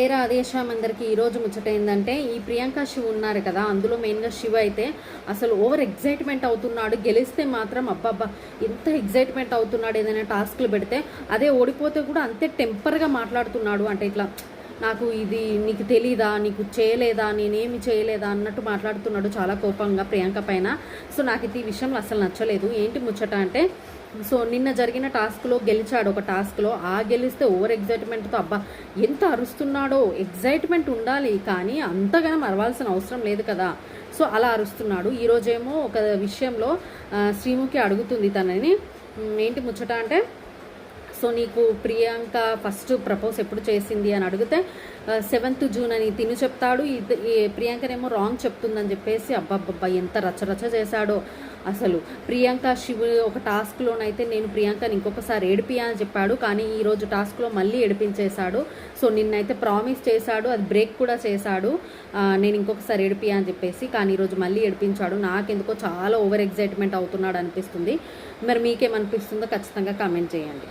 ఆదేశం అందరికీ ఈరోజు ముచ్చట ఏంటంటే ఈ ప్రియాంక శివ ఉన్నారు కదా, అందులో మెయిన్గా శివ అయితే అసలు ఓవర్ ఎగ్జైట్మెంట్ అవుతున్నాడు. గెలిస్తే మాత్రం అబ్బాబ్బా ఎంత ఎగ్జైట్మెంట్ అవుతున్నాడు. ఏదైనా టాస్క్లు పెడితే అదే ఓడిపోతే కూడా అంతే టెంపర్గా మాట్లాడుతున్నాడు. అంటే ఇట్లా నాకు ఇది నీకు తెలీదా, నీకు చేయలేదా, నేనేమి చేయలేదా అన్నట్టు మాట్లాడుతున్నాడు చాలా కోపంగా ప్రియాంక పైన. సో నాకు ఇది ఈ విషయంలో అసలు నచ్చలేదు. ఏంటి ముచ్చట అంటే, సో నిన్న జరిగిన టాస్క్లో గెలిచాడు ఒక టాస్క్లో. గెలిస్తే ఓవర్ ఎగ్జైట్మెంట్తో అబ్బా ఎంత అరుస్తున్నాడో. ఎగ్జైట్మెంట్ ఉండాలి కానీ అంతగానం అరవాల్సిన అవసరం లేదు కదా. సో అలా అరుస్తున్నాడు. ఈరోజేమో ఒక విషయంలో శ్రీముఖి అడుగుతుంది తనని, ఏంటి ముచ్చట అంటే, సో నీకు ప్రియాంక ఫస్ట్ ప్రపోజ్ ఎప్పుడు చేసింది అని అడిగితే 7th జూన్ అని తిను చెప్తాడు. ప్రియాంకనేమో రాంగ్ చెప్తుందని చెప్పేసి అబ్బాబ్బా ఎంత రచ్చరచ్చ చేశాడో అసలు. ప్రియాంక శివ ఒక టాస్క్లోనైతే నేను ప్రియాంకని ఇంకొకసారి ఏడిపియా అని చెప్పాడు, కానీ ఈరోజు టాస్క్లో మళ్ళీ ఏడిపించేశాడు. సో నిన్నైతే ప్రామిస్ చేశాడు, అది బ్రేక్ కూడా చేశాడు, నేను ఇంకొకసారి ఏడిపియా అని చెప్పేసి, కానీ ఈరోజు మళ్ళీ ఏడిపించాడు. నాకెందుకో చాలా ఓవర్ ఎగ్జైట్మెంట్ అవుతున్నాడు అనిపిస్తుంది. మరి మీకేమనిపిస్తుందో ఖచ్చితంగా కామెంట్ చేయండి.